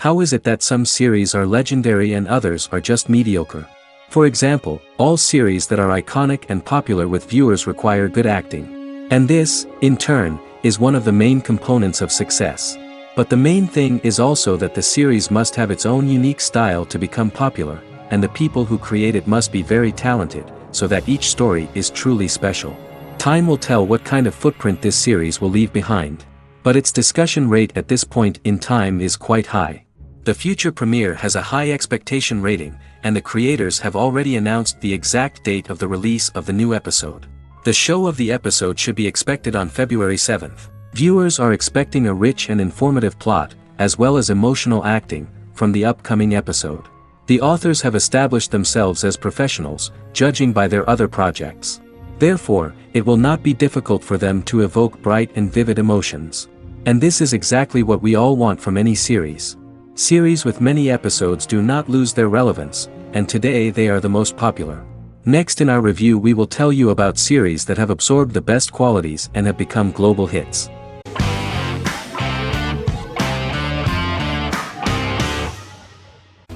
How is it that some series are legendary and others are just mediocre? For example, all series that are iconic and popular with viewers require good acting. And this, in turn, is one of the main components of success. But the main thing is also that the series must have its own unique style to become popular, and the people who create it must be very talented, so that each story is truly special. Time will tell what kind of footprint this series will leave behind. But its discussion rate at this point in time is quite high. The future premiere has a high expectation rating, and the creators have already announced the exact date of the release of the new episode. The show of the episode should be expected on February 7th. Viewers are expecting a rich and informative plot, as well as emotional acting, from the upcoming episode. The authors have established themselves as professionals, judging by their other projects. Therefore, it will not be difficult for them to evoke bright and vivid emotions. And this is exactly what we all want from any series. Series with many episodes do not lose their relevance, and today they are the most popular. Next in our review we will tell you about series that have absorbed the best qualities and have become global hits.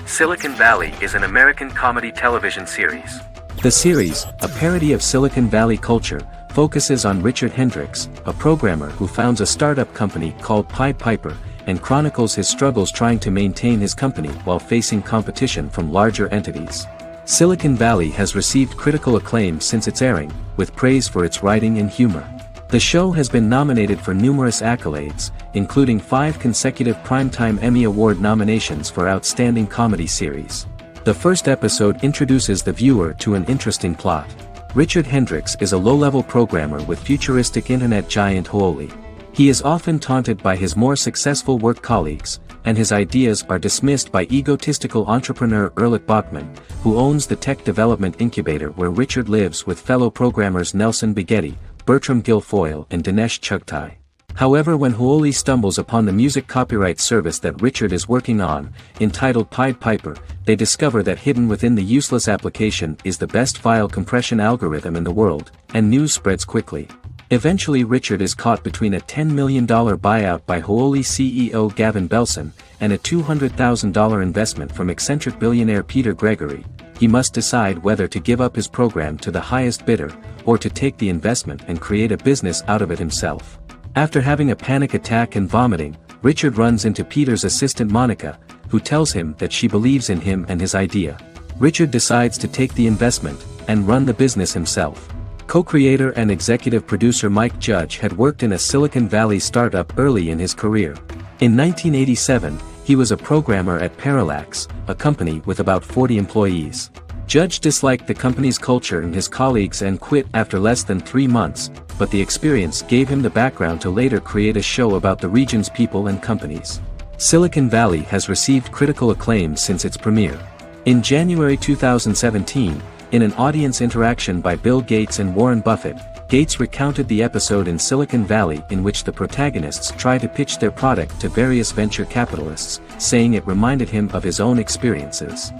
Silicon Valley is an American comedy television series. The series, a parody of Silicon Valley culture, focuses on Richard Hendricks, a programmer who founds a startup company called Pied Piper, and chronicles his struggles trying to maintain his company while facing competition from larger entities. Silicon Valley has received critical acclaim since its airing, with praise for its writing and humor. The show has been nominated for numerous accolades, including 5 consecutive Primetime Emmy Award nominations for Outstanding Comedy Series. The first episode introduces the viewer to an interesting plot. Richard Hendricks is a low-level programmer with futuristic internet giant Huawei. He is often taunted by his more successful work colleagues, and his ideas are dismissed by egotistical entrepreneur Erlich Bachman, who owns the tech development incubator where Richard lives with fellow programmers Nelson Bighetti, Bertram Guilfoyle and Dinesh Chugtai. However, when Huawei stumbles upon the music copyright service that Richard is working on, entitled Pied Piper, they discover that hidden within the useless application is the best file compression algorithm in the world, and news spreads quickly. Eventually Richard is caught between a $10 million buyout by Huawei CEO Gavin Belson, and a $200,000 investment from eccentric billionaire Peter Gregory. He must decide whether to give up his program to the highest bidder, or to take the investment and create a business out of it himself. After having a panic attack and vomiting, Richard runs into Peter's assistant Monica, who tells him that she believes in him and his idea. Richard decides to take the investment, and run the business himself. Co-creator and executive producer Mike Judge had worked in a Silicon Valley startup early in his career. In 1987, he was a programmer at Parallax, a company with about 40 employees. Judge disliked the company's culture and his colleagues and quit after less than 3 months, but the experience gave him the background to later create a show about the region's people and companies. Silicon Valley has received critical acclaim since its premiere. In January 2017, in an audience interaction by Bill Gates and Warren Buffett, Gates recounted the episode in Silicon Valley in which the protagonists try to pitch their product to various venture capitalists, saying it reminded him of his own experiences.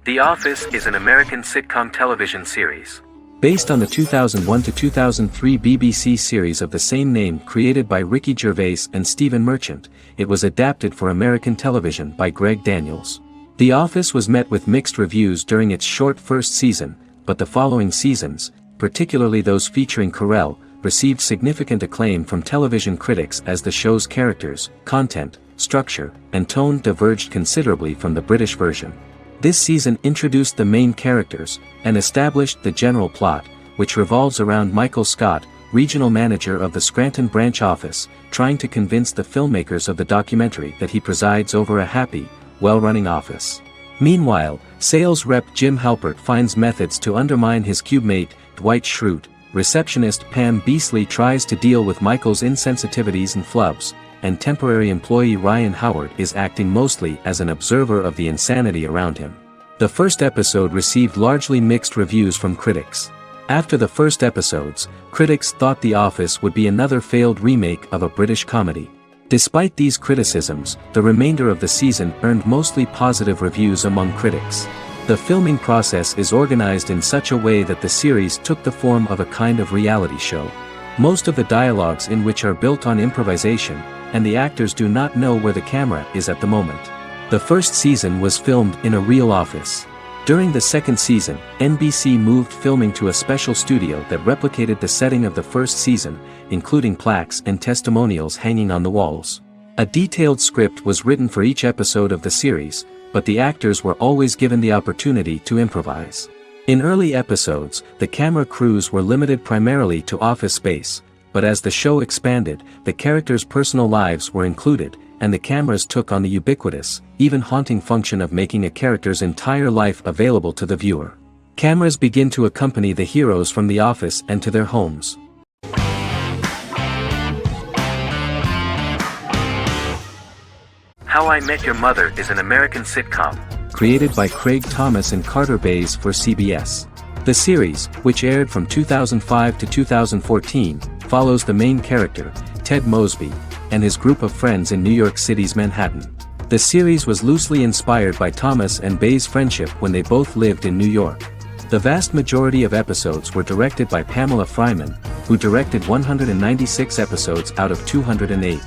The Office is an American sitcom television series. Based on the 2001 to 2003 BBC series of the same name created by Ricky Gervais and Stephen Merchant, it was adapted for American television by Greg Daniels. The Office was met with mixed reviews during its short first season, but the following seasons, particularly those featuring Carell, received significant acclaim from television critics as the show's characters, content, structure, and tone diverged considerably from the British version. This season introduced the main characters, and established the general plot, which revolves around Michael Scott, regional manager of the Scranton branch office, trying to convince the filmmakers of the documentary that he presides over a happy, well-running office. Meanwhile, sales rep Jim Halpert finds methods to undermine his cubemate, Dwight Schrute. Receptionist Pam Beasley tries to deal with Michael's insensitivities and flubs, and temporary employee Ryan Howard is acting mostly as an observer of the insanity around him. The first episode received largely mixed reviews from critics. After the first episodes, critics thought The Office would be another failed remake of a British comedy. Despite these criticisms, the remainder of the season earned mostly positive reviews among critics. The filming process is organized in such a way that the series took the form of a kind of reality show. most of the dialogues in which are built on improvisation, and the actors do not know where the camera is at the moment. The first season was filmed in a real office. During the second season, NBC moved filming to a special studio that replicated the setting of the first season, including plaques and testimonials hanging on the walls. A detailed script was written for each episode of the series, but the actors were always given the opportunity to improvise. In early episodes, the camera crews were limited primarily to office space, but as the show expanded, the characters' personal lives were included, and the cameras took on the ubiquitous, even haunting function of making a character's entire life available to the viewer. Cameras begin to accompany the heroes from the office and to their homes. How I Met Your Mother is an American sitcom, created by Craig Thomas and Carter Bays for CBS. The series, which aired from 2005 to 2014, follows the main character, Ted Mosby, and his group of friends in New York City's Manhattan. The series was loosely inspired by Thomas and Bays' friendship when they both lived in New York. The vast majority of episodes were directed by Pamela Fryman, who directed 196 episodes out of 208.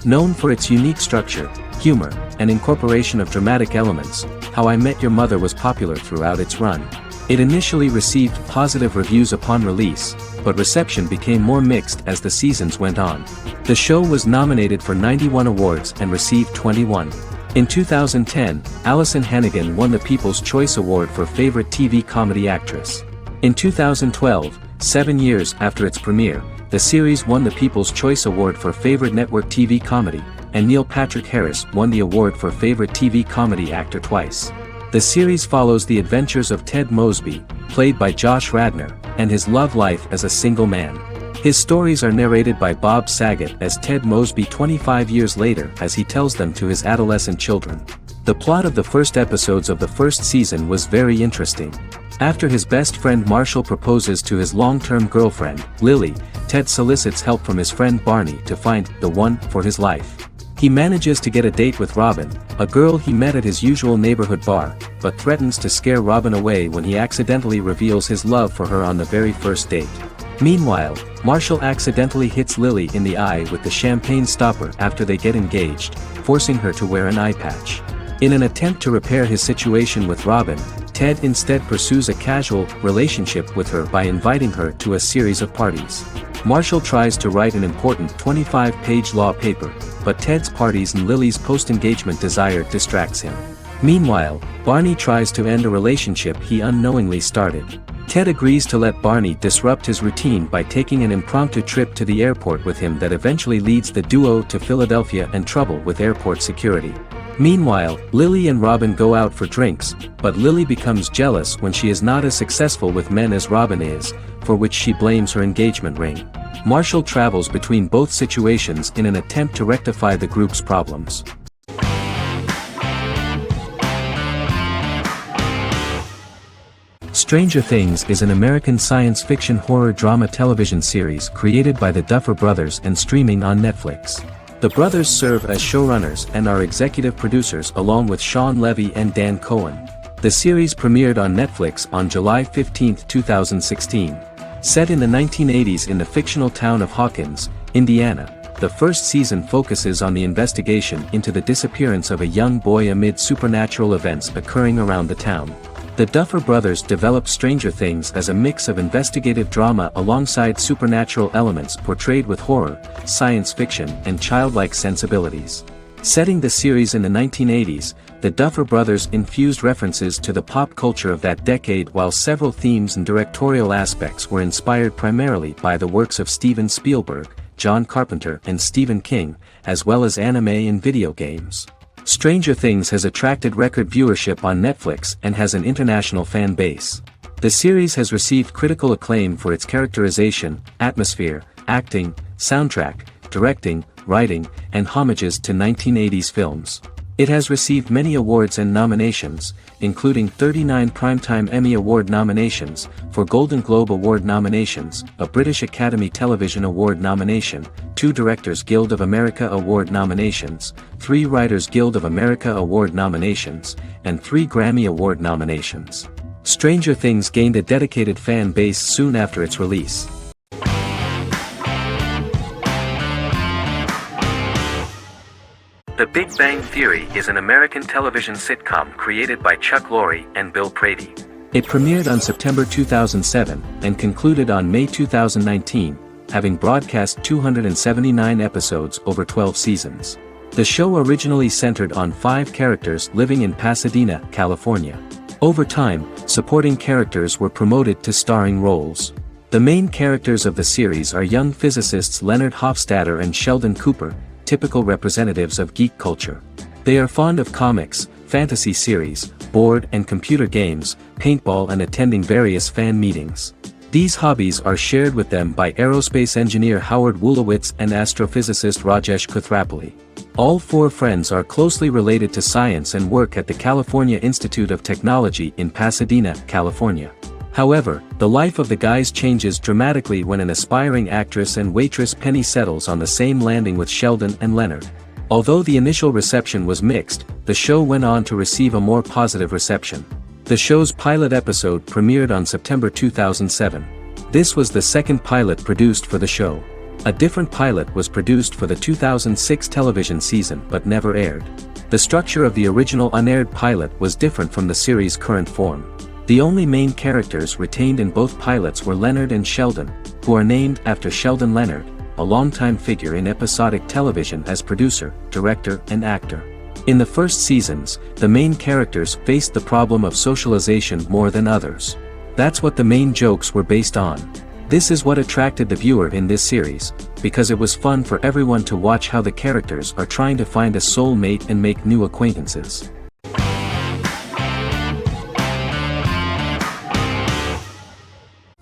Known for its unique structure, humor, and incorporation of dramatic elements, How I Met Your Mother was popular throughout its run. It initially received positive reviews upon release, but reception became more mixed as the seasons went on. The show was nominated for 91 awards and received 21. In 2010, Allison Hannigan won the People's Choice Award for Favorite TV Comedy Actress. In 2012, 7 years after its premiere, the series won the People's Choice Award for Favorite Network TV Comedy, and Neil Patrick Harris won the award for Favorite TV Comedy Actor twice. The series follows the adventures of Ted Mosby, played by Josh Radnor, and his love life as a single man. His stories are narrated by Bob Saget as Ted Mosby 25 years later as he tells them to his adolescent children. The plot of the first episodes of the first season was very interesting. After his best friend Marshall proposes to his long-term girlfriend, Lily, Ted solicits help from his friend Barney to find the one for his life. He manages to get a date with Robin, a girl he met at his usual neighborhood bar, but threatens to scare Robin away when he accidentally reveals his love for her on the very first date. Meanwhile, Marshall accidentally hits Lily in the eye with the champagne stopper after they get engaged, forcing her to wear an eye patch. In an attempt to repair his situation with Robin, Ted instead pursues a casual relationship with her by inviting her to a series of parties. Marshall tries to write an important 25-page law paper, but Ted's parties and Lily's post-engagement desire distracts him. Meanwhile, Barney tries to end a relationship he unknowingly started. Ted agrees to let Barney disrupt his routine by taking an impromptu trip to the airport with him that eventually leads the duo to Philadelphia and trouble with airport security. Meanwhile, Lily and Robin go out for drinks, but Lily becomes jealous when she is not as successful with men as Robin is, for which she blames her engagement ring. Marshall travels between both situations in an attempt to rectify the group's problems. Stranger Things is an American science fiction horror drama television series created by the Duffer Brothers and streaming on Netflix. The brothers serve as showrunners and are executive producers along with Sean Levy and Dan Cohen. The series premiered on Netflix on July 15, 2016. Set in the 1980s in the fictional town of Hawkins, Indiana, the first season focuses on the investigation into the disappearance of a young boy amid supernatural events occurring around the town. The Duffer Brothers developed Stranger Things as a mix of investigative drama alongside supernatural elements portrayed with horror, science fiction, and childlike sensibilities. Setting the series in the 1980s, the Duffer Brothers infused references to the pop culture of that decade while several themes and directorial aspects were inspired primarily by the works of Steven Spielberg, John Carpenter and Stephen King, as well as anime and video games. Stranger Things has attracted record viewership on Netflix and has an international fan base. The series has received critical acclaim for its characterization, atmosphere, acting, soundtrack, directing, writing, and homages to 1980s films. It has received many awards and nominations, including 39 Primetime Emmy Award nominations, 4 Golden Globe Award nominations, a British Academy Television Award nomination, 2 Directors Guild of America Award nominations, 3 Writers Guild of America Award nominations, and 3 Grammy Award nominations. Stranger Things gained a dedicated fan base soon after its release. The Big Bang Theory is an American television sitcom created by Chuck Lorre and Bill Prady. It premiered on September 2007 and concluded on May 2019, having broadcast 279 episodes over 12 seasons. The show originally centered on 5 characters living in Pasadena, California. Over time, supporting characters were promoted to starring roles. The main characters of the series are young physicists Leonard Hofstadter and Sheldon Cooper, typical representatives of geek culture. They are fond of comics, fantasy series, board and computer games, paintball and attending various fan meetings. These hobbies are shared with them by aerospace engineer Howard Wolowitz and astrophysicist Rajesh Kuthrapalli. All 4 friends are closely related to science and work at the California Institute of Technology in Pasadena, California. However, the life of the guys changes dramatically when an aspiring actress and waitress Penny settles on the same landing with Sheldon and Leonard. Although the initial reception was mixed, the show went on to receive a more positive reception. The show's pilot episode premiered on September 2007. This was the second pilot produced for the show. A different pilot was produced for the 2006 television season but never aired. The structure of the original unaired pilot was different from the series' current form. The only main characters retained in both pilots were Leonard and Sheldon, who are named after Sheldon Leonard, a longtime figure in episodic television as producer, director, and actor. In the first seasons, the main characters faced the problem of socialization more than others. That's what the main jokes were based on. This is what attracted the viewer in this series, because it was fun for everyone to watch how the characters are trying to find a soul mate and make new acquaintances.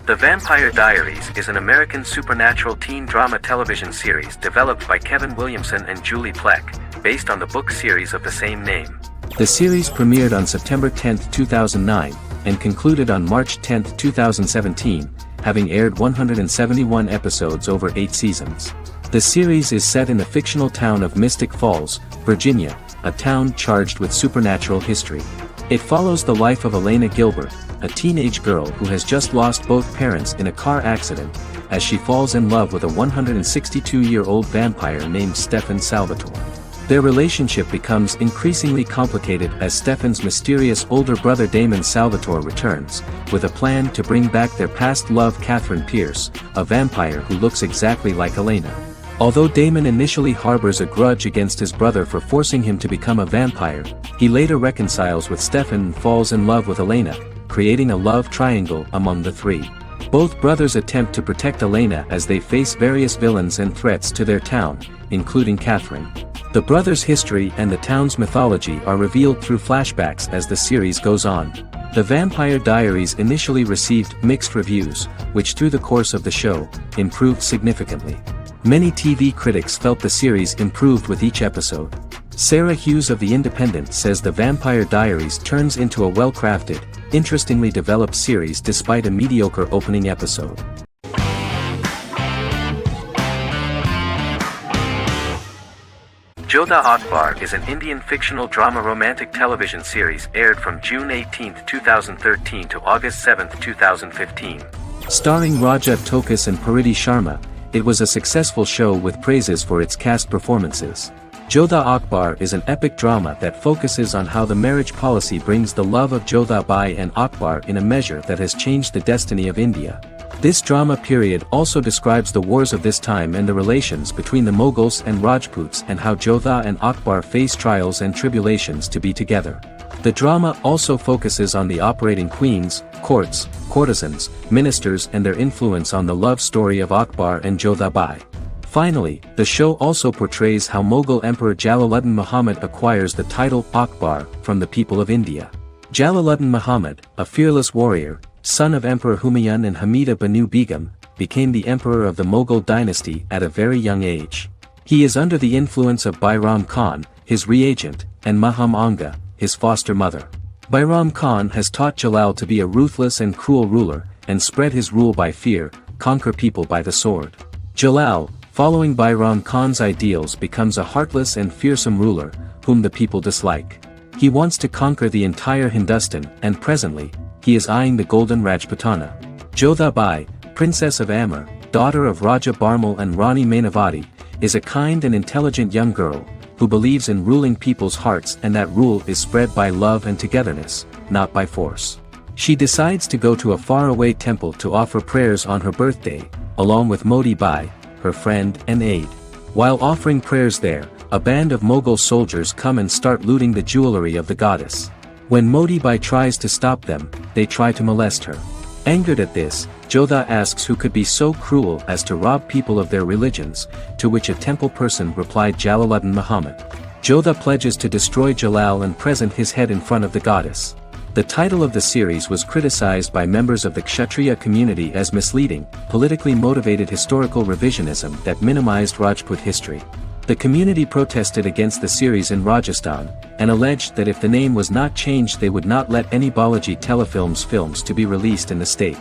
The Vampire Diaries is an American supernatural teen drama television series developed by Kevin Williamson and Julie Plec, based on the book series of the same name. The series premiered on September 10, 2009, and concluded on March 10, 2017, having aired 171 episodes over 8 seasons. The series is set in the fictional town of Mystic Falls, Virginia, a town charged with supernatural history. It follows the life of Elena Gilbert, a teenage girl who has just lost both parents in a car accident, as she falls in love with a 162-year-old vampire named Stefan Salvatore. Their relationship becomes increasingly complicated as Stefan's mysterious older brother Damon Salvatore returns, with a plan to bring back their past love Catherine Pierce, a vampire who looks exactly like Elena. Although Damon initially harbors a grudge against his brother for forcing him to become a vampire, he later reconciles with Stefan and falls in love with Elena, creating a love triangle among the 3. Both brothers attempt to protect Elena as they face various villains and threats to their town, including Catherine. The brothers' history and the town's mythology are revealed through flashbacks as the series goes on. The Vampire Diaries initially received mixed reviews, which through the course of the show, improved significantly. Many TV critics felt the series improved with each episode. Sarah Hughes of The Independent says The Vampire Diaries turns into a well-crafted, interestingly developed series despite a mediocre opening episode. Jodha Akbar is an Indian fictional drama romantic television series aired from June 18, 2013 to August 7, 2015. Starring Raja Tokas and Pariti Sharma, it was a successful show with praises for its cast performances. Jodha Akbar is an epic drama that focuses on how the marriage policy brings the love of Jodha Bai and Akbar in a measure that has changed the destiny of India. This drama period also describes the wars of this time and the relations between the Mughals and Rajputs and how Jodha and Akbar face trials and tribulations to be together. The drama also focuses on the operating queens, courts, courtesans, ministers and their influence on the love story of Akbar and Jodha Bai. Finally, the show also portrays how Mughal Emperor Jalaluddin Muhammad acquires the title Akbar from the people of India. Jalaluddin Muhammad, a fearless warrior, son of Emperor Humayun and Hamida Banu Begum, became the emperor of the Mughal dynasty at a very young age. He is under the influence of Bairam Khan, his reagent, and Maham Anga, his foster mother. Bairam Khan has taught Jalal to be a ruthless and cruel ruler, and spread his rule by fear, conquer people by the sword. Jalal, following Bairam Khan's ideals, becomes a heartless and fearsome ruler, whom the people dislike. He wants to conquer the entire Hindustan, and presently, he is eyeing the Golden Rajputana. Jodha Bai, Princess of Amber, daughter of Raja Barmal and Rani Mainavati, is a kind and intelligent young girl, who believes in ruling people's hearts and that rule is spread by love and togetherness, not by force. She decides to go to a faraway temple to offer prayers on her birthday, along with Modi Bai, her friend and aide. While offering prayers there, a band of Mughal soldiers come and start looting the jewelry of the goddess. When Modi Bai tries to stop them, they try to molest her. Angered at this, Jodha asks who could be so cruel as to rob people of their religions, to which a temple person replied Jalaluddin Muhammad. Jodha pledges to destroy Jalal and present his head in front of the goddess. The title of the series was criticized by members of the Kshatriya community as misleading, politically motivated historical revisionism that minimized Rajput history. The community protested against the series in Rajasthan, and alleged that if the name was not changed they would not let any Balaji Telefilms films to be released in the state.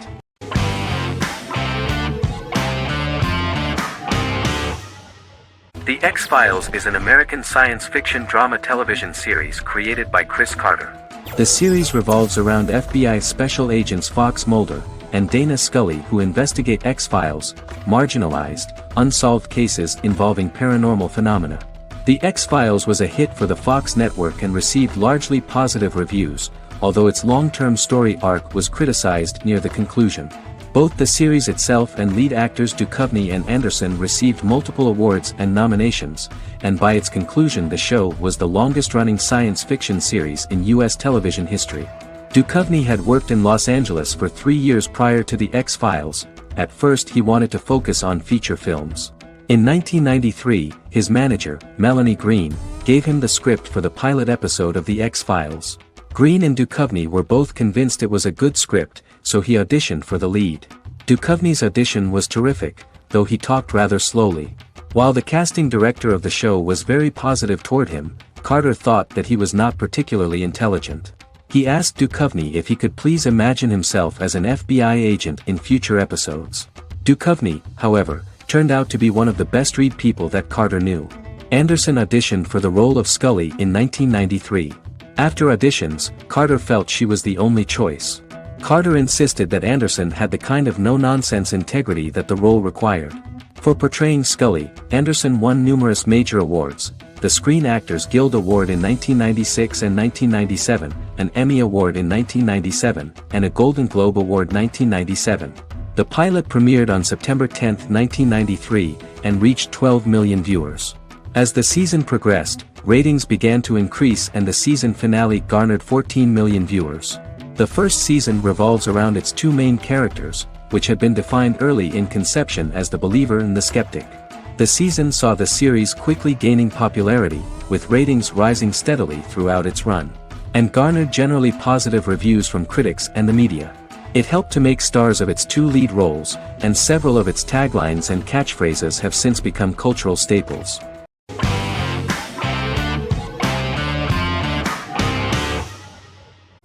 The X-Files is an American science fiction drama television series created by Chris Carter. The series revolves around FBI special agents Fox Mulder and Dana Scully who investigate X-Files, marginalized, unsolved cases involving paranormal phenomena. The X-Files was a hit for the Fox network and received largely positive reviews, although its long-term story arc was criticized near the conclusion. Both the series itself and lead actors Duchovny and Anderson received multiple awards and nominations, and by its conclusion the show was the longest-running science fiction series in U.S. television history. Duchovny had worked in Los Angeles for 3 years prior to The X-Files. At first he wanted to focus on feature films. In 1993, his manager, Melanie Green, gave him the script for the pilot episode of The X-Files. Green and Duchovny were both convinced it was a good script, so he auditioned for the lead. Duchovny's audition was terrific, though he talked rather slowly. While the casting director of the show was very positive toward him, Carter thought that he was not particularly intelligent. He asked Duchovny if he could please imagine himself as an FBI agent in future episodes. Duchovny, however, turned out to be one of the best-read people that Carter knew. Anderson auditioned for the role of Scully in 1993. After auditions, Carter felt she was the only choice. Carter insisted that Anderson had the kind of no-nonsense integrity that the role required. For portraying Scully, Anderson won numerous major awards, the Screen Actors Guild Award in 1996 and 1997, an Emmy Award in 1997, and a Golden Globe Award 1997. The pilot premiered on September 10, 1993, and reached 12 million viewers. As the season progressed, ratings began to increase and the season finale garnered 14 million viewers. The first season revolves around its two main characters, which had been defined early in conception as the believer and the skeptic. The season saw the series quickly gaining popularity, with ratings rising steadily throughout its run, and garnered generally positive reviews from critics and the media. It helped to make stars of its two lead roles, and several of its taglines and catchphrases have since become cultural staples.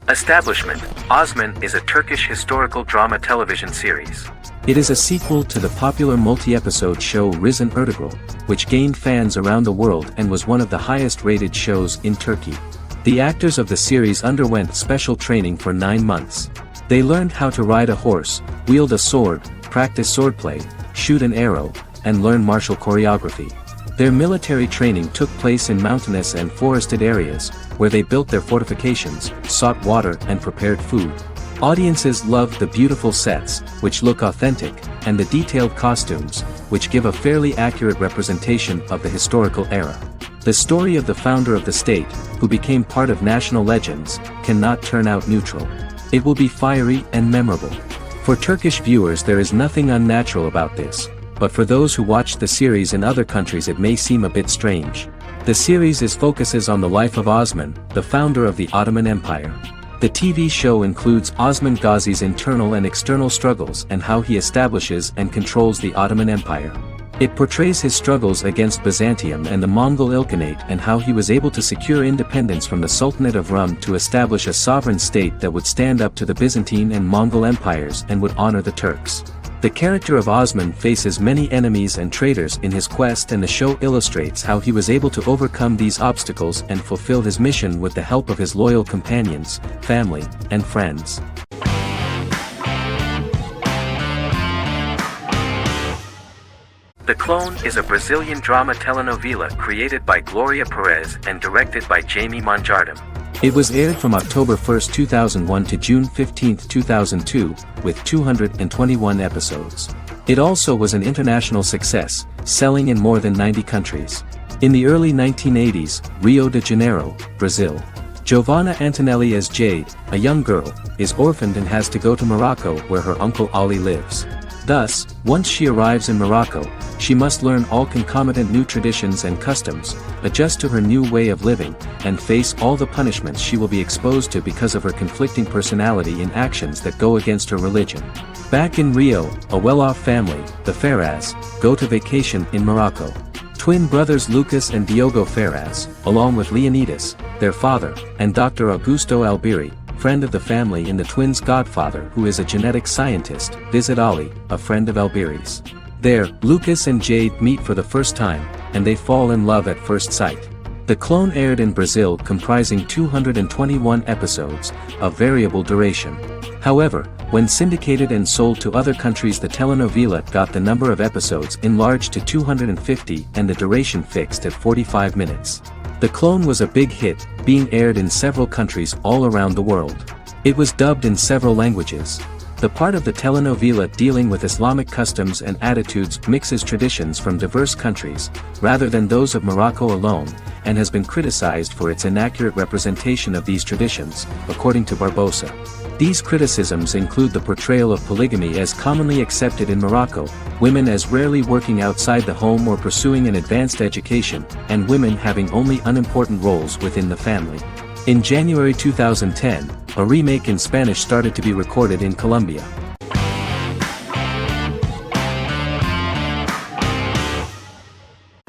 Establishment, Osman is a Turkish historical drama television series. It is a sequel to the popular multi-episode show Risen Ertugrul, which gained fans around the world and was one of the highest-rated shows in Turkey. The actors of the series underwent special training for 9 months. They learned how to ride a horse, wield a sword, practice swordplay, shoot an arrow, and learn martial choreography. Their military training took place in mountainous and forested areas, where they built their fortifications, sought water and prepared food. Audiences loved the beautiful sets, which look authentic, and the detailed costumes, which give a fairly accurate representation of the historical era. The story of the founder of the state, who became part of national legends, cannot turn out neutral. It will be fiery and memorable. For Turkish viewers there is nothing unnatural about this, but for those who watched the series in other countries it may seem a bit strange. The series focuses on the life of Osman, the founder of the Ottoman Empire. The TV show includes Osman Ghazi's internal and external struggles and how he establishes and controls the Ottoman Empire. It portrays his struggles against Byzantium and the Mongol Ilkhanate and how he was able to secure independence from the Sultanate of Rum to establish a sovereign state that would stand up to the Byzantine and Mongol empires and would honor the Turks. The character of Osman faces many enemies and traitors in his quest, and the show illustrates how he was able to overcome these obstacles and fulfill his mission with the help of his loyal companions, family, and friends. The Clone is a Brazilian drama telenovela created by Gloria Perez and directed by Jamie Monjardim. It was aired from October 1, 2001 to June 15, 2002, with 221 episodes. It also was an international success, selling in more than 90 countries. In the early 1980s, Rio de Janeiro, Brazil. Giovanna Antonelli as Jade, a young girl, is orphaned and has to go to Morocco where her uncle Ali lives. Thus, once she arrives in Morocco, she must learn all concomitant new traditions and customs, adjust to her new way of living, and face all the punishments she will be exposed to because of her conflicting personality in actions that go against her religion. Back in Rio, a well-off family, the Ferraz, go to vacation in Morocco. Twin brothers Lucas and Diogo Ferraz, along with Leonidas, their father, and Dr. Augusto Albiri, friend of the family and the twins' godfather who is a genetic scientist, visit Ali, a friend of Albiri's. There, Lucas and Jade meet for the first time, and they fall in love at first sight. The Clone aired in Brazil comprising 221 episodes, of variable duration. However, when syndicated and sold to other countries, the telenovela got the number of episodes enlarged to 250 and the duration fixed at 45 minutes. The Clone was a big hit, being aired in several countries all around the world. It was dubbed in several languages. The part of the telenovela dealing with Islamic customs and attitudes mixes traditions from diverse countries, rather than those of Morocco alone, and has been criticized for its inaccurate representation of these traditions, according to Barbosa. These criticisms include the portrayal of polygamy as commonly accepted in Morocco, women as rarely working outside the home or pursuing an advanced education, and women having only unimportant roles within the family. In January 2010, a remake in Spanish started to be recorded in Colombia.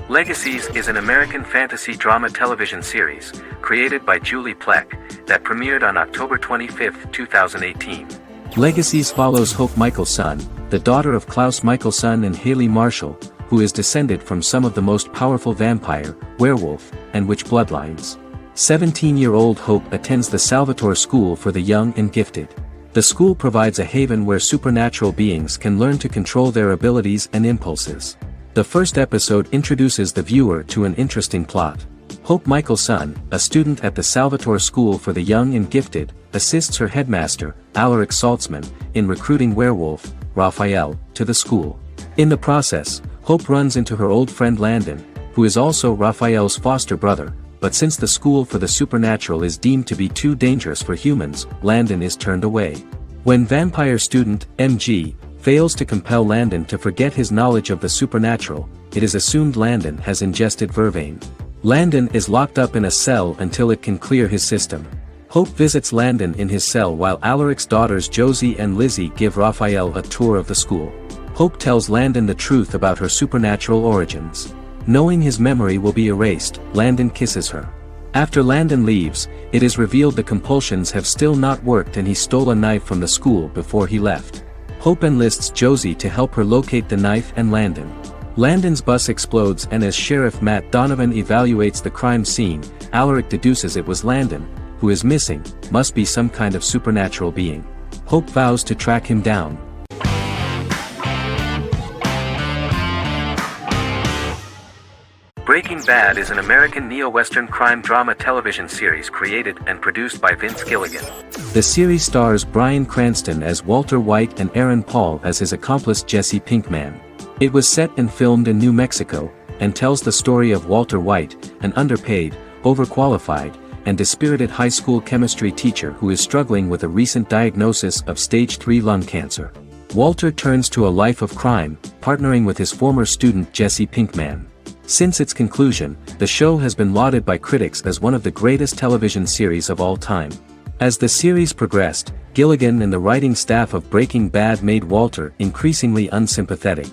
Legacies is an American fantasy drama television series, created by Julie Plec, that premiered on October 25, 2018. Legacies follows Hope Michelson, the daughter of Klaus Michelson and Haley Marshall, who is descended from some of the most powerful vampire, werewolf, and witch bloodlines. 17-year-old Hope attends the Salvatore School for the Young and Gifted. The school provides a haven where supernatural beings can learn to control their abilities and impulses. The first episode introduces the viewer to an interesting plot. Hope Michelson, a student at the Salvatore School for the Young and Gifted, assists her headmaster, Alaric Saltzman, in recruiting werewolf, Raphael, to the school. In the process, Hope runs into her old friend Landon, who is also Raphael's foster brother, but since the school for the supernatural is deemed to be too dangerous for humans, Landon is turned away. When vampire student, MG, fails to compel Landon to forget his knowledge of the supernatural, it is assumed Landon has ingested vervain. Landon is locked up in a cell until it can clear his system. Hope visits Landon in his cell while Alaric's daughters Josie and Lizzie give Raphael a tour of the school. Hope tells Landon the truth about her supernatural origins. Knowing his memory will be erased, Landon kisses her. After Landon leaves, it is revealed the compulsions have still not worked and he stole a knife from the school before he left. Hope enlists Josie to help her locate the knife and Landon. Landon's bus explodes and as Sheriff Matt Donovan evaluates the crime scene, Alaric deduces it was Landon, who is missing, must be some kind of supernatural being. Hope vows to track him down. Breaking Bad is an American neo-Western crime drama television series created and produced by Vince Gilligan. The series stars Bryan Cranston as Walter White and Aaron Paul as his accomplice Jesse Pinkman. It was set and filmed in New Mexico, and tells the story of Walter White, an underpaid, overqualified, and dispirited high school chemistry teacher who is struggling with a recent diagnosis of stage 3 lung cancer. Walter turns to a life of crime, partnering with his former student Jesse Pinkman. Since its conclusion, the show has been lauded by critics as one of the greatest television series of all time. As the series progressed, Gilligan and the writing staff of Breaking Bad made Walter increasingly unsympathetic.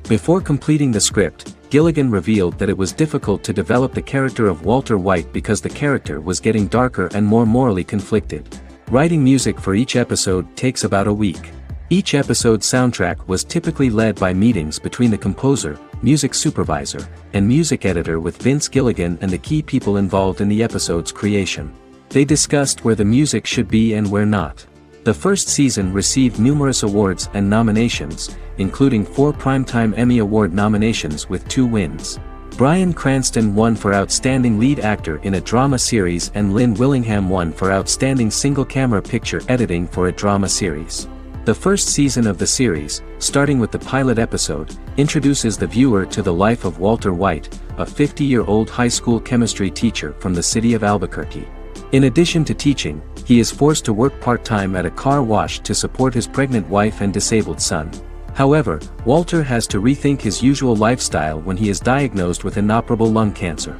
Before completing the script, Gilligan revealed that it was difficult to develop the character of Walter White because the character was getting darker and more morally conflicted. Writing music for each episode takes about a week. Each episode's soundtrack was typically led by meetings between the composer, music supervisor, and music editor with Vince Gilligan and the key people involved in the episode's creation. They discussed where the music should be and where not. The first season received numerous awards and nominations, including 4 Primetime Emmy Award nominations with 2 wins. Bryan Cranston won for Outstanding Lead Actor in a Drama Series and Lynn Willingham won for Outstanding Single-Camera Picture Editing for a Drama Series. The first season of the series, starting with the pilot episode, introduces the viewer to the life of Walter White, a 50-year-old high school chemistry teacher from the city of Albuquerque. In addition to teaching, he is forced to work part-time at a car wash to support his pregnant wife and disabled son. However, Walter has to rethink his usual lifestyle when he is diagnosed with inoperable lung cancer.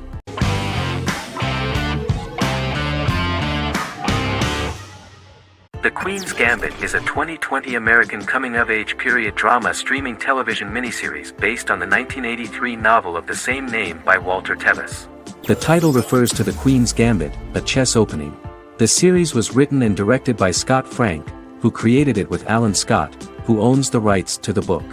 The Queen's Gambit is a 2020 American coming-of-age period drama streaming television miniseries based on the 1983 novel of the same name by Walter Tevis. The title refers to the Queen's Gambit, a chess opening. The series was written and directed by Scott Frank, who created it with Alan Scott, who owns the rights to the book.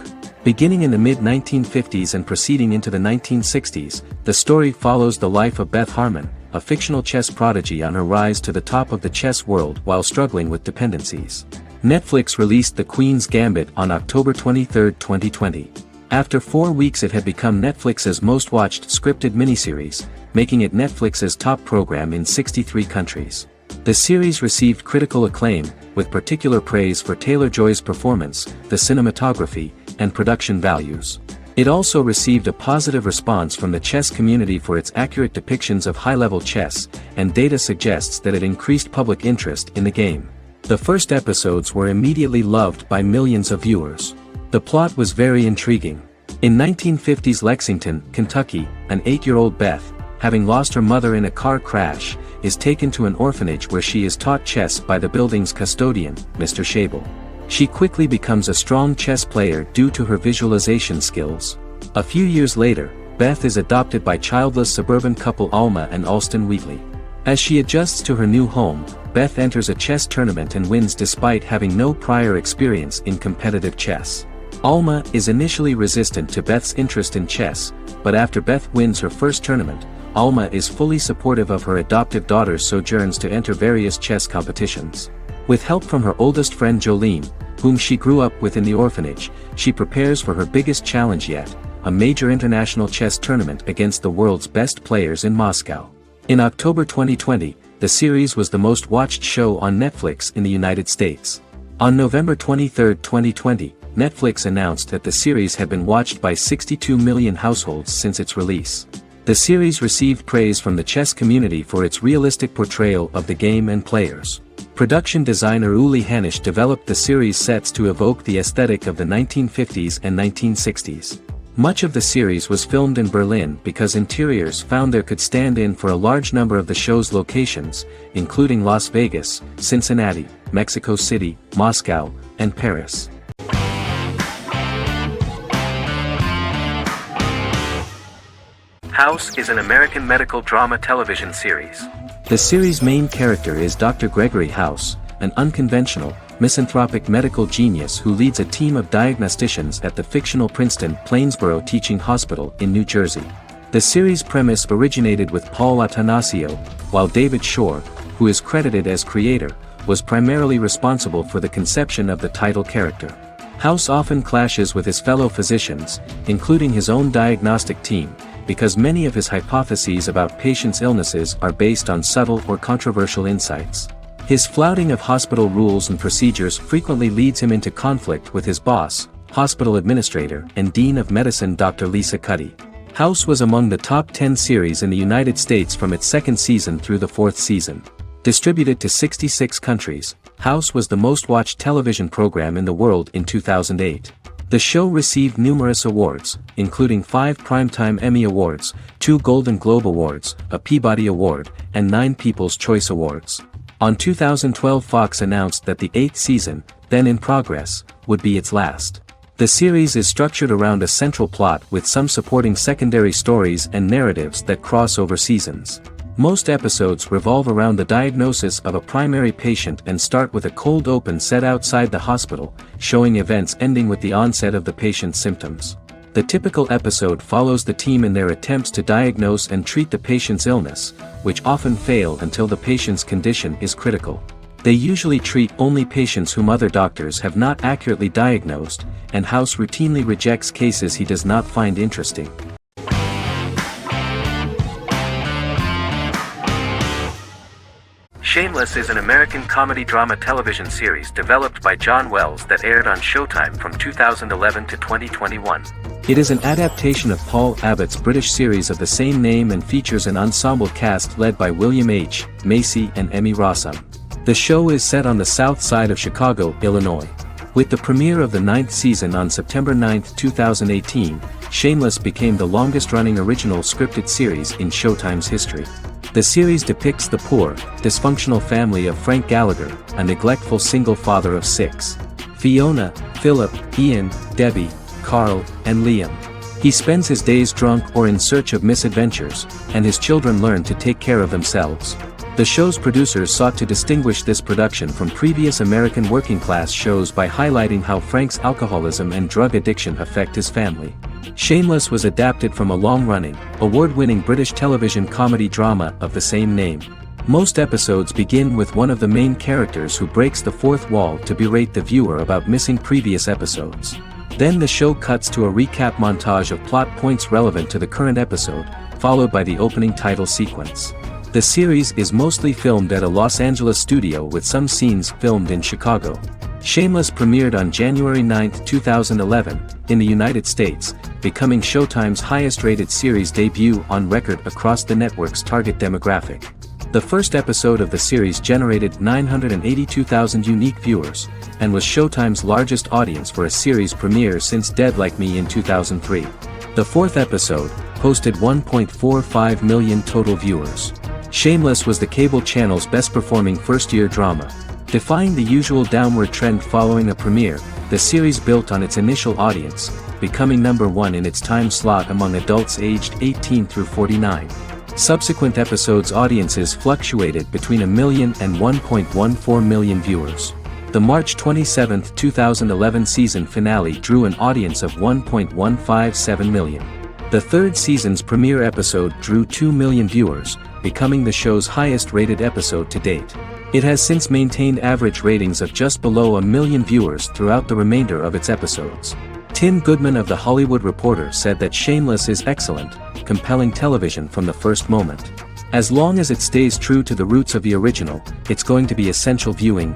Beginning in the mid-1950s and proceeding into the 1960s, the story follows the life of Beth Harmon, a fictional chess prodigy on her rise to the top of the chess world while struggling with dependencies. Netflix released The Queen's Gambit on October 23, 2020. After 4 weeks it had become Netflix's most-watched scripted miniseries, making it Netflix's top program in 63 countries. The series received critical acclaim, with particular praise for Taylor-Joy's performance, the cinematography, and production values. It also received a positive response from the chess community for its accurate depictions of high-level chess, and data suggests that it increased public interest in the game. The first episodes were immediately loved by millions of viewers. The plot was very intriguing. In 1950s Lexington, Kentucky, an 8-year-old Beth, having lost her mother in a car crash, is taken to an orphanage where she is taught chess by the building's custodian, Mr. Schabel. She quickly becomes a strong chess player due to her visualization skills. A few years later, Beth is adopted by childless suburban couple Alma and Alston Wheatley. As she adjusts to her new home, Beth enters a chess tournament and wins despite having no prior experience in competitive chess. Alma is initially resistant to Beth's interest in chess, but after Beth wins her first tournament, Alma is fully supportive of her adoptive daughter's sojourns to enter various chess competitions. With help from her oldest friend Jolene, whom she grew up with in the orphanage, she prepares for her biggest challenge yet, a major international chess tournament against the world's best players in Moscow. In October 2020, the series was the most watched show on Netflix in the United States. On November 23, 2020, Netflix announced that the series had been watched by 62 million households since its release. The series received praise from the chess community for its realistic portrayal of the game and players. Production designer Uli Hanisch developed the series sets to evoke the aesthetic of the 1950s and 1960s. Much of the series was filmed in Berlin because interiors found there could stand in for a large number of the show's locations, including Las Vegas, Cincinnati, Mexico City, Moscow, and Paris. House is an American medical drama television series. The series' main character is Dr. Gregory House, an unconventional, misanthropic medical genius who leads a team of diagnosticians at the fictional Princeton Plainsboro Teaching Hospital in New Jersey. The series' premise originated with Paul Attanasio, while David Shore, who is credited as creator, was primarily responsible for the conception of the title character. House often clashes with his fellow physicians, including his own diagnostic team, because many of his hypotheses about patients' illnesses are based on subtle or controversial insights. His flouting of hospital rules and procedures frequently leads him into conflict with his boss, hospital administrator and dean of medicine Dr. Lisa Cuddy. House was among the top 10 series in the United States from its second season through the fourth season. Distributed to 66 countries, House was the most-watched television program in the world in 2008. The show received numerous awards, including 5 Primetime Emmy Awards, 2 Golden Globe Awards, a Peabody Award, and 9 People's Choice Awards. On 2012 Fox announced that the 8th season, then in progress, would be its last. The series is structured around a central plot with some supporting secondary stories and narratives that cross over seasons. Most episodes revolve around the diagnosis of a primary patient and start with a cold open set outside the hospital, showing events ending with the onset of the patient's symptoms. The typical episode follows the team in their attempts to diagnose and treat the patient's illness, which often fail until the patient's condition is critical. They usually treat only patients whom other doctors have not accurately diagnosed, and House routinely rejects cases he does not find interesting. Shameless is an American comedy drama television series developed by John Wells that aired on Showtime from 2011 to 2021. It is an adaptation of Paul Abbott's British series of the same name and features an ensemble cast led by William H. Macy and Emmy Rossum. The show is set on the south side of Chicago, Illinois. With the premiere of the 9th season on September 9, 2018, Shameless became the longest-running original scripted series in Showtime's history. The series depicts the poor, dysfunctional family of Frank Gallagher, a neglectful single father of 6. Fiona, Philip, Ian, Debbie, Carl, and Liam. He spends his days drunk or in search of misadventures, and his children learn to take care of themselves. The show's producers sought to distinguish this production from previous American working-class shows by highlighting how Frank's alcoholism and drug addiction affect his family. Shameless was adapted from a long-running, award-winning British television comedy drama of the same name. Most episodes begin with one of the main characters who breaks the fourth wall to berate the viewer about missing previous episodes. Then the show cuts to a recap montage of plot points relevant to the current episode, followed by the opening title sequence. The series is mostly filmed at a Los Angeles studio with some scenes filmed in Chicago. Shameless premiered on January 9, 2011, in the United States, becoming Showtime's highest-rated series debut on record across the network's target demographic. The first episode of the series generated 982,000 unique viewers, and was Showtime's largest audience for a series premiere since Dead Like Me in 2003. The fourth episode posted 1.45 million total viewers. Shameless was the cable channel's best-performing first-year drama. Defying the usual downward trend following a premiere, the series built on its initial audience, becoming #1 in its time slot among adults aged 18 through 49. Subsequent episodes' audiences fluctuated between 1 million and 1.14 million viewers. The March 27, 2011 season finale drew an audience of 1.157 million. The third season's premiere episode drew 2 million viewers, becoming the show's highest-rated episode to date. It has since maintained average ratings of just below 1 million viewers throughout the remainder of its episodes. Tim Goodman of The Hollywood Reporter said that Shameless is excellent, compelling television from the first moment. As long as it stays true to the roots of the original, it's going to be essential viewing.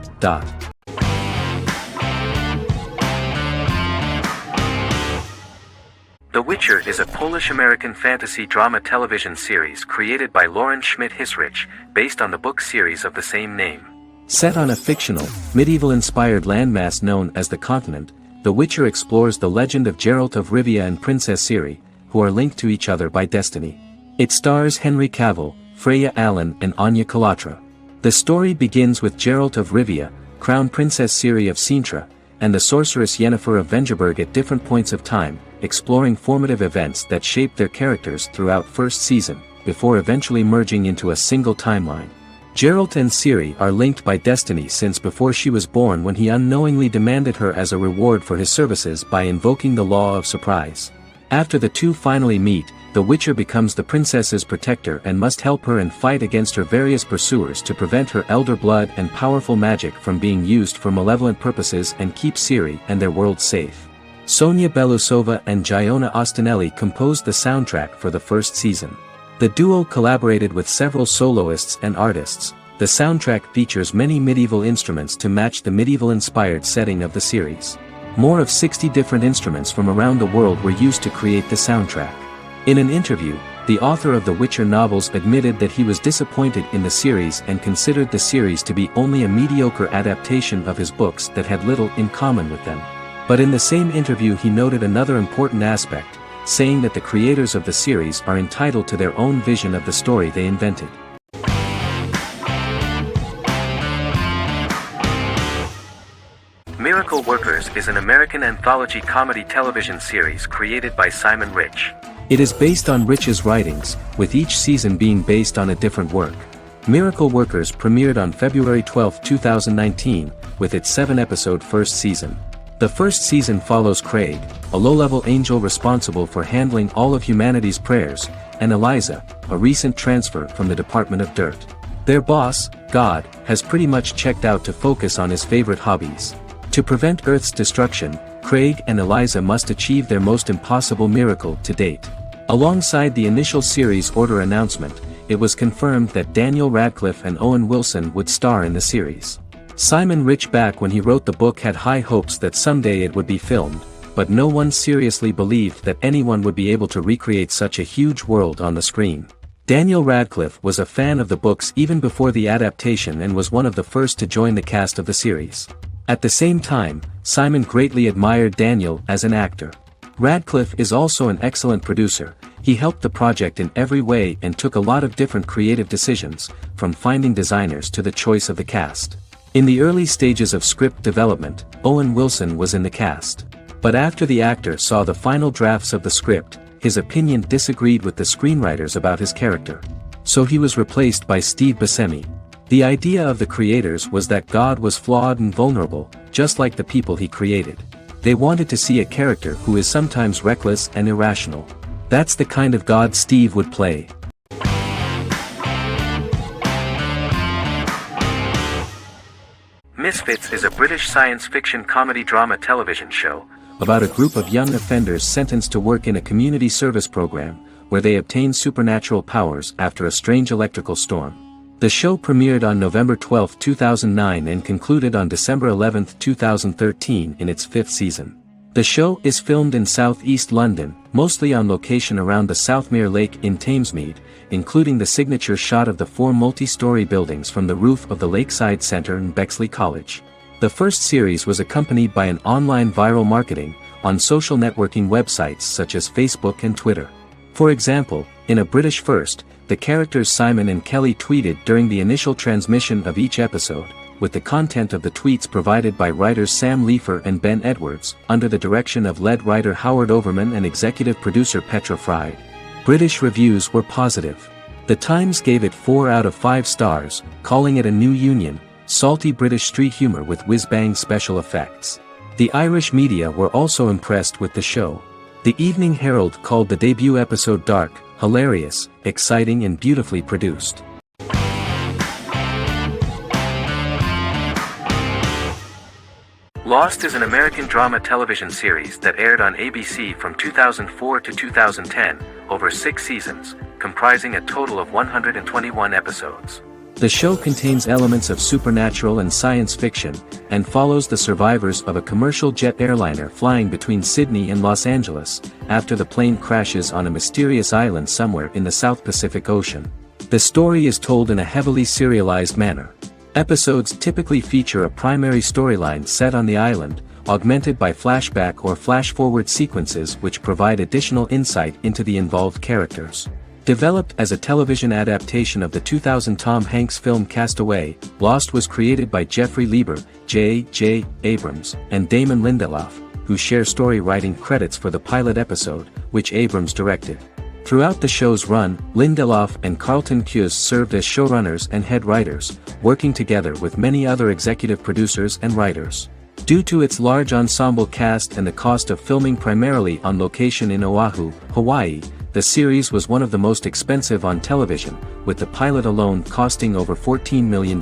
The Witcher is a Polish-American fantasy drama television series created by Lauren Schmidt-Hissrich, based on the book series of the same name. Set on a fictional, medieval-inspired landmass known as the Continent, The Witcher explores the legend of Geralt of Rivia and Princess Ciri, who are linked to each other by destiny. It stars Henry Cavill, Freya Allan and Anya Chalotra. The story begins with Geralt of Rivia, Crown Princess Ciri of Sintra, and the sorceress Yennefer of Vengerberg at different points of time, exploring formative events that shape their characters throughout first season, before eventually merging into a single timeline. Geralt and Ciri are linked by destiny since before she was born, when he unknowingly demanded her as a reward for his services by invoking the law of surprise. After the two finally meet, the Witcher becomes the princess's protector and must help her and fight against her various pursuers to prevent her elder blood and powerful magic from being used for malevolent purposes and keep Ciri and their world safe. Sonia Belousova and Giona Ostinelli composed the soundtrack for the first season. The duo collaborated with several soloists and artists. The soundtrack features many medieval instruments to match the medieval-inspired setting of the series. More of 60 different instruments from around the world were used to create the soundtrack. In an interview, the author of the Witcher novels admitted that he was disappointed in the series and considered the series to be only a mediocre adaptation of his books that had little in common with them. But in the same interview he noted another important aspect, saying that the creators of the series are entitled to their own vision of the story they invented. Miracle Workers is an American anthology comedy television series created by Simon Rich. It is based on Rich's writings, with each season being based on a different work. Miracle Workers premiered on February 12, 2019, with its 7-episode first season. The first season follows Craig, a low-level angel responsible for handling all of humanity's prayers, and Eliza, a recent transfer from the Department of Dirt. Their boss, God, has pretty much checked out to focus on his favorite hobbies. To prevent Earth's destruction, Craig and Eliza must achieve their most impossible miracle to date. Alongside the initial series order announcement, it was confirmed that Daniel Radcliffe and Owen Wilson would star in the series. Simon Rich back when he wrote the book had high hopes that someday it would be filmed, but no one seriously believed that anyone would be able to recreate such a huge world on the screen. Daniel Radcliffe was a fan of the books even before the adaptation and was one of the first to join the cast of the series. At the same time, Simon greatly admired Daniel as an actor. Radcliffe is also an excellent producer. He helped the project in every way and took a lot of different creative decisions, from finding designers to the choice of the cast. In the early stages of script development, Owen Wilson was in the cast. But after the actor saw the final drafts of the script, his opinion disagreed with the screenwriters about his character. So he was replaced by Steve Buscemi. The idea of the creators was that God was flawed and vulnerable, just like the people he created. They wanted to see a character who is sometimes reckless and irrational. That's the kind of God Steve would play. Misfits is a British science fiction comedy drama television show about a group of young offenders sentenced to work in a community service program, where they obtain supernatural powers after a strange electrical storm. The show premiered on November 12, 2009 and concluded on December 11, 2013 in its 5th season. The show is filmed in southeast London, mostly on location around the Southmere Lake in Thamesmead, including the signature shot of the 4 multi-story buildings from the roof of the Lakeside Centre in Bexley College. The first series was accompanied by an online viral marketing on social networking websites such as Facebook and Twitter. For example, in a British first, the characters Simon and Kelly tweeted during the initial transmission of each episode, with the content of the tweets provided by writers Sam Leifer and Ben Edwards, under the direction of lead writer Howard Overman and executive producer Petra Fried. British reviews were positive. The Times gave it 4 out of 5 stars, calling it a new union, salty British street humor with whiz-bang special effects. The Irish media were also impressed with the show. The Evening Herald called the debut episode dark, hilarious, exciting and beautifully produced. Lost is an American drama television series that aired on ABC from 2004 to 2010, over 6 seasons, comprising a total of 121 episodes. The show contains elements of supernatural and science fiction, and follows the survivors of a commercial jet airliner flying between Sydney and Los Angeles, after the plane crashes on a mysterious island somewhere in the South Pacific Ocean. The story is told in a heavily serialized manner. Episodes typically feature a primary storyline set on the island, augmented by flashback or flash-forward sequences which provide additional insight into the involved characters. Developed as a television adaptation of the 2000 Tom Hanks film Castaway, Lost was created by Jeffrey Lieber, J.J. Abrams, and Damon Lindelof, who share story writing credits for the pilot episode, which Abrams directed. Throughout the show's run, Lindelof and Carlton Cuse served as showrunners and head writers, working together with many other executive producers and writers. Due to its large ensemble cast and the cost of filming primarily on location in Oahu, Hawaii, the series was one of the most expensive on television, with the pilot alone costing over $14 million.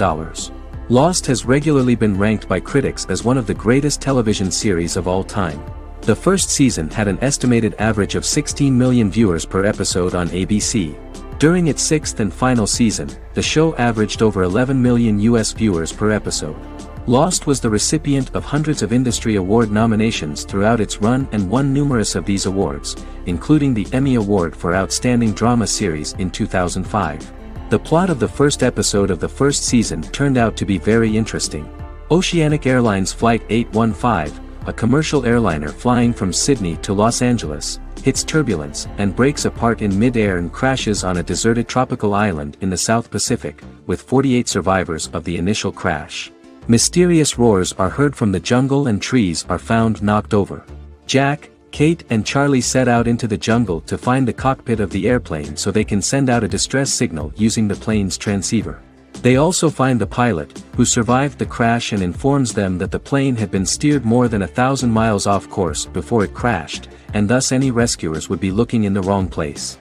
Lost has regularly been ranked by critics as one of the greatest television series of all time. The first season had an estimated average of 16 million viewers per episode on ABC. During its 6th and final season, the show averaged over 11 million US viewers per episode. Lost was the recipient of hundreds of industry award nominations throughout its run and won numerous of these awards, including the Emmy Award for Outstanding Drama Series in 2005. The plot of the first episode of the first season turned out to be very interesting. Oceanic Airlines Flight 815, a commercial airliner flying from Sydney to Los Angeles, hits turbulence and breaks apart in mid-air and crashes on a deserted tropical island in the South Pacific, with 48 survivors of the initial crash. Mysterious roars are heard from the jungle and trees are found knocked over. Jack, Kate and Charlie set out into the jungle to find the cockpit of the airplane so they can send out a distress signal using the plane's transceiver. They also find the pilot, who survived the crash and informs them that the plane had been steered more than 1,000 miles off course before it crashed, and thus any rescuers would be looking in the wrong place.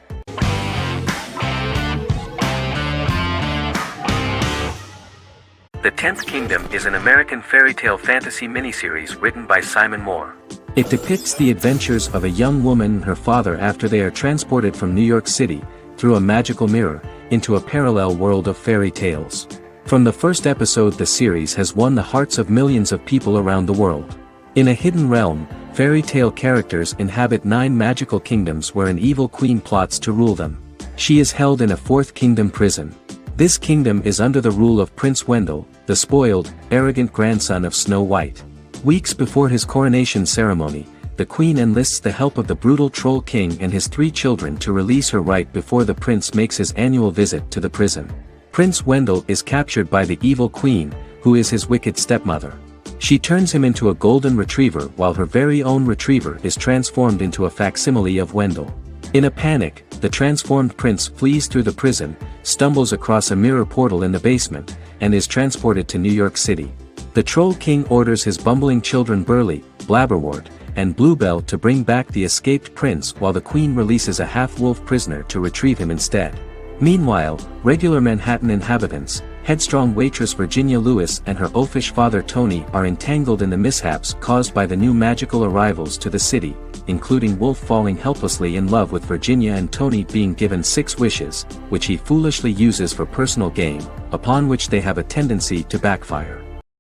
10th Kingdom is an American fairy tale fantasy miniseries written by Simon Moore. It depicts the adventures of a young woman and her father after they are transported from New York City, through a magical mirror, into a parallel world of fairy tales. From the first episode, the series has won the hearts of millions of people around the world. In a hidden realm, fairy tale characters inhabit 9 magical kingdoms where an evil queen plots to rule them. She is held in a 4th kingdom prison. This kingdom is under the rule of Prince Wendell, the spoiled, arrogant grandson of Snow White. Weeks before his coronation ceremony, the queen enlists the help of the brutal Troll King and his 3 children to release her right before the prince makes his annual visit to the prison. Prince Wendell is captured by the evil queen, who is his wicked stepmother. She turns him into a golden retriever while her very own retriever is transformed into a facsimile of Wendell. In a panic, the transformed prince flees through the prison, stumbles across a mirror portal in the basement, and is transported to New York City. The Troll King orders his bumbling children Burly, Blabberwort, and Bluebell to bring back the escaped prince while the queen releases a half-wolf prisoner to retrieve him instead. Meanwhile, regular Manhattan inhabitants, headstrong waitress Virginia Lewis and her oafish father Tony are entangled in the mishaps caused by the new magical arrivals to the city, including Wolf falling helplessly in love with Virginia and Tony being given 6 wishes, which he foolishly uses for personal gain, upon which they have a tendency to backfire.